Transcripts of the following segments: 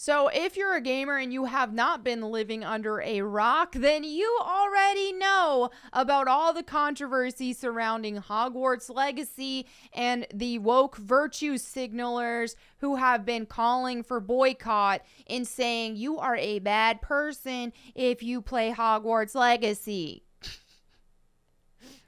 So if you're a gamer and you have not been living under a rock, then you already know about all the controversy surrounding Hogwarts Legacy and the woke virtue signalers who have been calling for boycott and saying you are a bad person if you play Hogwarts Legacy.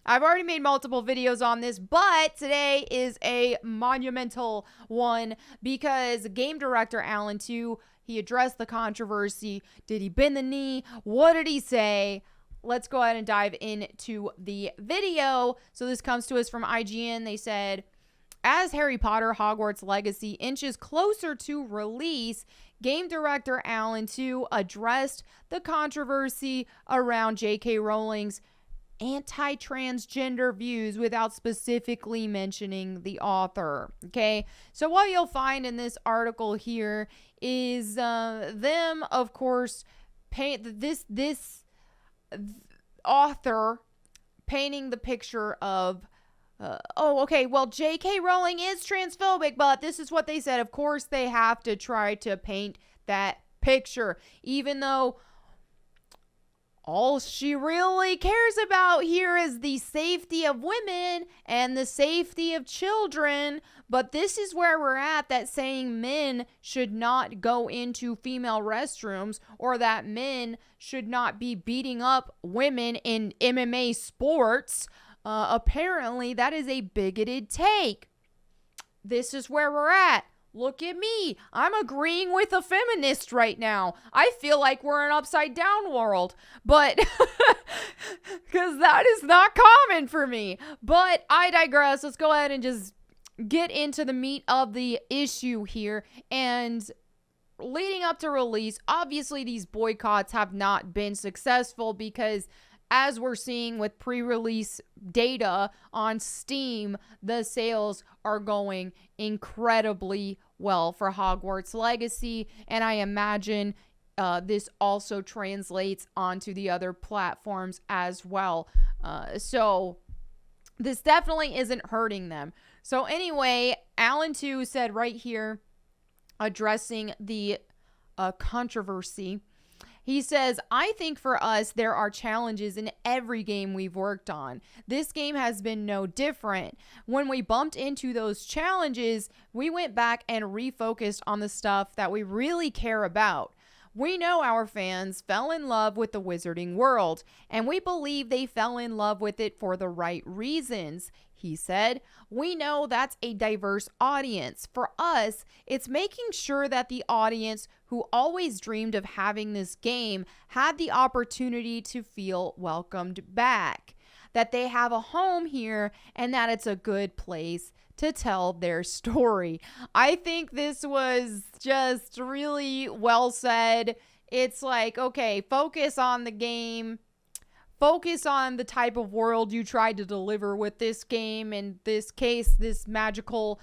I've already made multiple videos on this, but today is a monumental one because game director Alan Tu, he addressed the controversy. Did he bend the knee? What did he say? Let's go ahead and dive into the video. So this comes to us from IGN. They said, as Harry Potter Hogwarts Legacy inches closer to release, game director Alan Tu addressed the controversy around J.K. Rowling's anti-transgender views without specifically mentioning the author. Okay, so what you'll find in this article here is them, of course, paint this author painting the picture of well, J.K. Rowling is transphobic, but this is what they said. Of course, they have to try to paint that picture, even though all she really cares about here is the safety of women and the safety of children. But this is where we're at, that saying men should not go into female restrooms or that men should not be beating up women in MMA sports. Apparently, that is a bigoted take. This is where we're at. Look at me. I'm agreeing with a feminist right now. I feel like we're in an upside down world, but because that is not common for me. But I digress. Let's go ahead and just get into the meat of the issue here. And leading up to release, obviously these boycotts have not been successful because, as we're seeing with pre-release data on Steam, the sales are going incredibly well for Hogwarts Legacy. And I imagine this also translates onto the other platforms as well. So this definitely isn't hurting them. So anyway, Alan Tu said right here, addressing the controversy, he says, I think for us, there are challenges in every game we've worked on. This game has been no different. When we bumped into those challenges, we went back and refocused on the stuff that we really care about. We know our fans fell in love with the wizarding world, and we believe they fell in love with it for the right reasons. He said, we know that's a diverse audience. For us, it's making sure that the audience who always dreamed of having this game had the opportunity to feel welcomed back, that they have a home here, and that it's a good place to tell their story. I think this was just really well said. It's like, okay, focus on the game. Focus on the type of world you tried to deliver with this game. In this case, this magical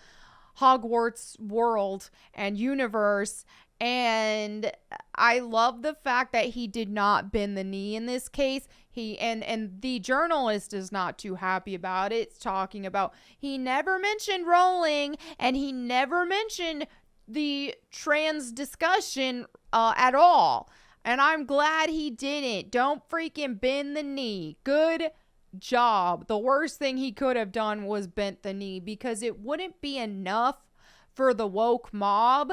Hogwarts world and universe. And I love the fact that he did not bend the knee in this case. And the journalist is not too happy about it. It's talking about he never mentioned Rowling and he never mentioned the trans discussion at all. And I'm glad he didn't. Don't freaking bend the knee. Good job. The worst thing he could have done was bent the knee, because it wouldn't be enough for the woke mob.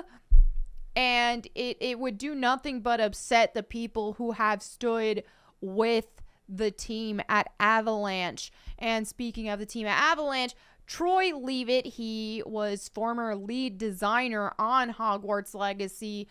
And it would do nothing but upset the people who have stood with the team at Avalanche. And speaking of the team at Avalanche, Troy Leavitt, he was former lead designer on Hogwarts Legacy,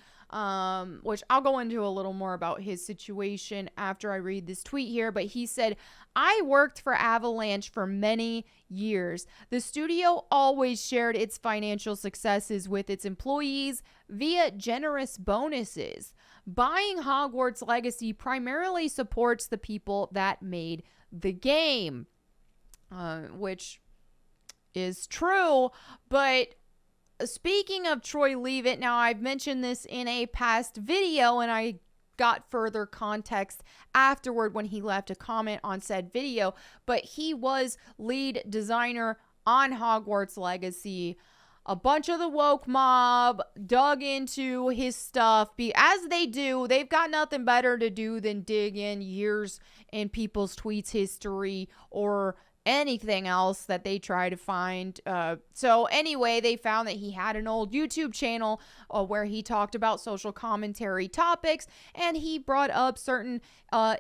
which I'll go into a little more about his situation after I read this tweet here. But he said, I worked for Avalanche for many years. The studio always shared its financial successes with its employees via generous bonuses. Buying Hogwarts Legacy primarily supports the people that made the game, which is true. But speaking of Troy Leavitt, now I've mentioned this in a past video and I got further context afterward when he left a comment on said video, but he was lead designer on Hogwarts Legacy. a bunch of the woke mob dug into his stuff. As they do, they've got nothing better to do than dig in years in people's tweets history or anything else that they try to find. So anyway, they found that he had an old YouTube channel where he talked about social commentary topics, and he brought up certain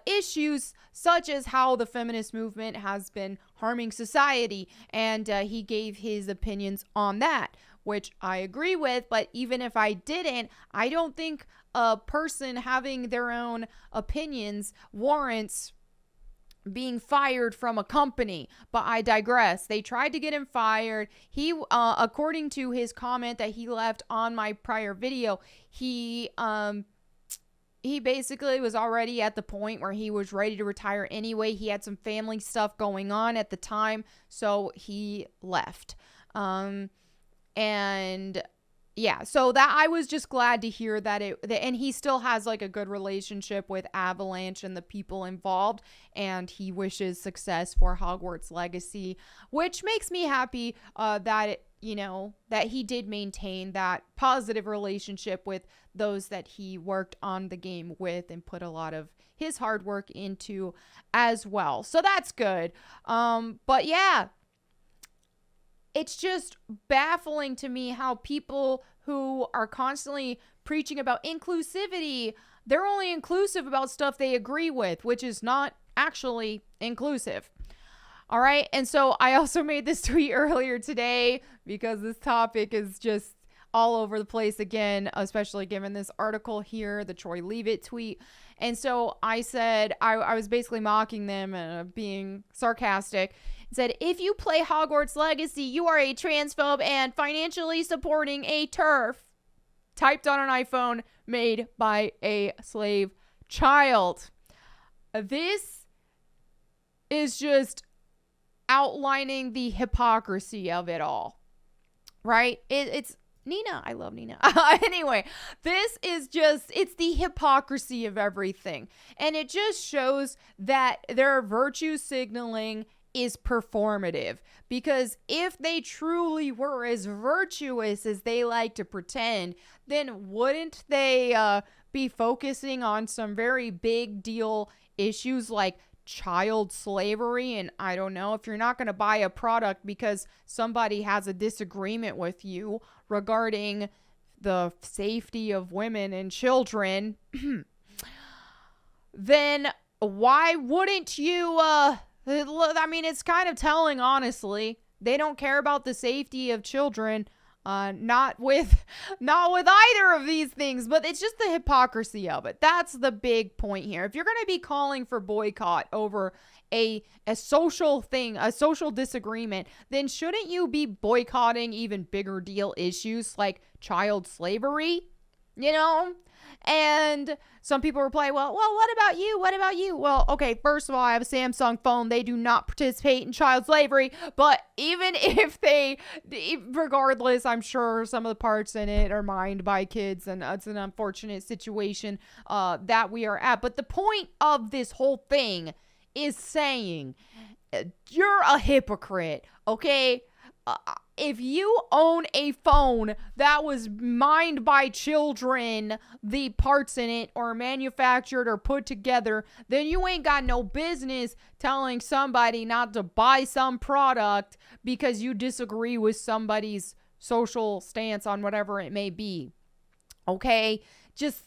issues such as how the feminist movement has been harming society, and he gave his opinions on that, which I agree with. But even if I didn't, I don't think a person having their own opinions warrants being fired from a company. But I digress. They tried to get him fired. He, according to his comment that he left on my prior video, he basically was already at the point where he was ready to retire anyway. He had some family stuff going on at the time, so he left. And yeah, so that I was just glad to hear that and he still has like a good relationship with Avalanche and the people involved, and he wishes success for Hogwarts Legacy, which makes me happy that he did maintain that positive relationship with those that he worked on the game with and put a lot of his hard work into as well. So that's good. But yeah, it's just baffling to me how people who are constantly preaching about inclusivity, they're only inclusive about stuff they agree with, which is not actually inclusive. All right. And so I also made this tweet earlier today because this topic is just all over the place again, especially given this article here, the Troy Leavitt tweet. And so I said, I was basically mocking them and being sarcastic. Said, if you play Hogwarts Legacy, you are a transphobe and financially supporting a TERF. Typed on an iPhone made by a slave child. This is just outlining the hypocrisy of it all. Right? It's Nina. I love Nina. Anyway, this is it's the hypocrisy of everything. And it just shows that their virtue signaling is performative, because if they truly were as virtuous as they like to pretend, then wouldn't they be focusing on some very big deal issues like child slavery? And I don't know, if you're not going to buy a product because somebody has a disagreement with you regarding the safety of women and children, then why wouldn't you I mean, it's kind of telling, honestly. They don't care about the safety of children, not with either of these things, but it's just the hypocrisy of it. That's the big point here. If you're going to be calling for boycott over a social thing, a social disagreement, then shouldn't you be boycotting even bigger deal issues like child slavery? And some people reply, well, what about you? What about you? Well, okay, first of all, I have a Samsung phone. They do not participate in child slavery. But even if regardless, I'm sure some of the parts in it are mined by kids, and it's an unfortunate situation that we are at. But the point of this whole thing is saying you're a hypocrite, okay? If you own a phone that was mined by children, the parts in it, or manufactured or put together, then you ain't got no business telling somebody not to buy some product because you disagree with somebody's social stance on whatever it may be. Okay? Just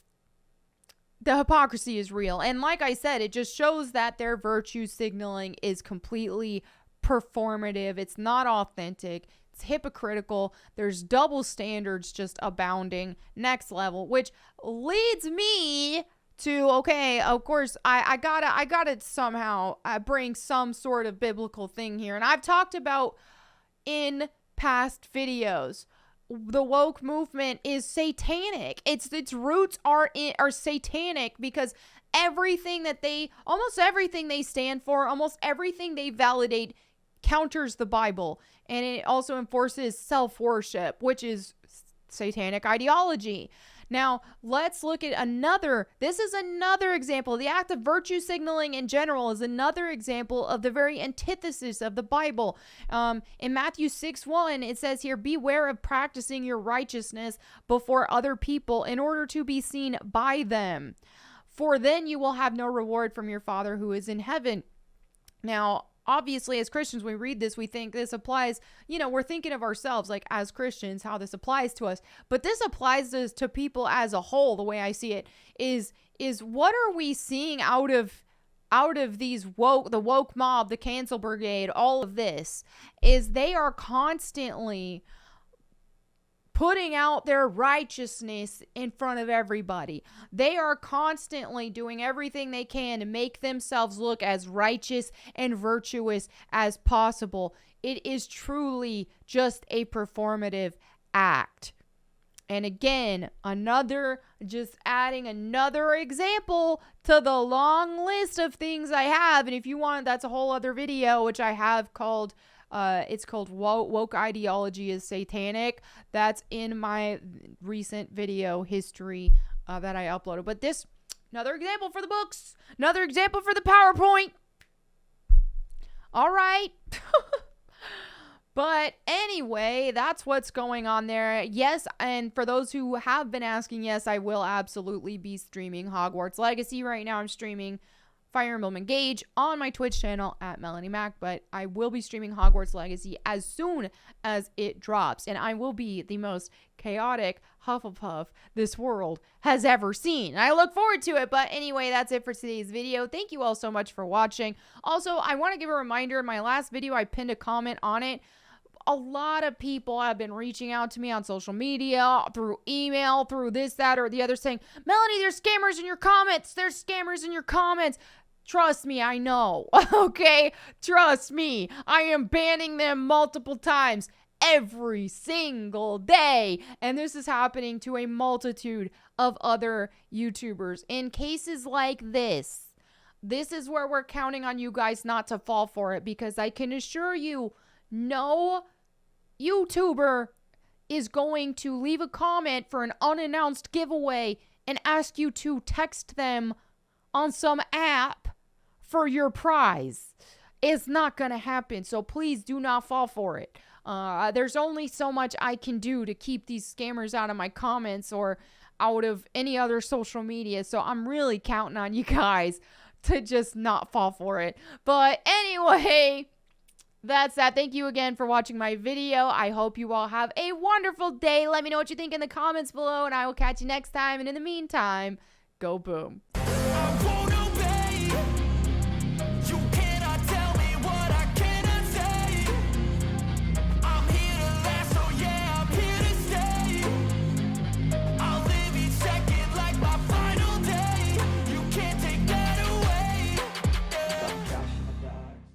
the hypocrisy is real. And like I said, it just shows that their virtue signaling is completely performative. It's not authentic. It's hypocritical. There's double standards just abounding, next level, which leads me to, okay, of course, I gotta somehow bring some sort of biblical thing here. And I've talked about in past videos, the woke movement is satanic. Its roots are satanic, because almost everything they stand for, almost everything they validate counters the Bible, and it also enforces self-worship, which is satanic ideology. Now, let's look at this is another example. The act of virtue signaling in general is another example of the very antithesis of the Bible. In Matthew 6:1, it says here, beware of practicing your righteousness before other people in order to be seen by them. For then you will have no reward from your Father who is in heaven. Now, obviously, as Christians, we read this, we think this applies, we're thinking of ourselves, like as Christians, how this applies to us. But this applies to people as a whole. The way I see it is what are we seeing out of the woke mob, the cancel brigade, all of this, is they are constantly putting out their righteousness in front of everybody. They are constantly doing everything they can to make themselves look as righteous and virtuous as possible. It is truly just a performative act. And again, just adding another example to the long list of things I have. And if you want, that's a whole other video, which I have called it's called Woke Ideology is Satanic. That's in my recent video history that I uploaded. But another example for the books, another example for the PowerPoint. All right. But anyway, that's what's going on there. Yes, and for those who have been asking, yes, I will absolutely be streaming Hogwarts Legacy. Right now I'm streaming Fire Emblem Engage on my Twitch channel at Melanie Mac, but I will be streaming Hogwarts Legacy as soon as it drops, and I will be the most chaotic Hufflepuff this world has ever seen. I look forward to it, but anyway, that's it for today's video. Thank you all so much for watching. Also, I want to give a reminder, in my last video, I pinned a comment on it. A lot of people have been reaching out to me on social media, through email, through this, that, or the other, saying, Melanie, there's scammers in your comments. There's scammers in your comments. Trust me, I know. Okay? Trust me. I am banning them multiple times every single day. And this is happening to a multitude of other YouTubers. In cases like this is where we're counting on you guys not to fall for it, because I can assure you, no YouTuber is going to leave a comment for an unannounced giveaway and ask you to text them on some app for your prize. It's not going to happen. So please do not fall for it. There's only so much I can do to keep these scammers out of my comments or out of any other social media. So I'm really counting on you guys to just not fall for it. But anyway, that's that. Thank you again for watching my video. I hope you all have a wonderful day. Let me know what you think in the comments below, and I will catch you next time. And in the meantime, go boom.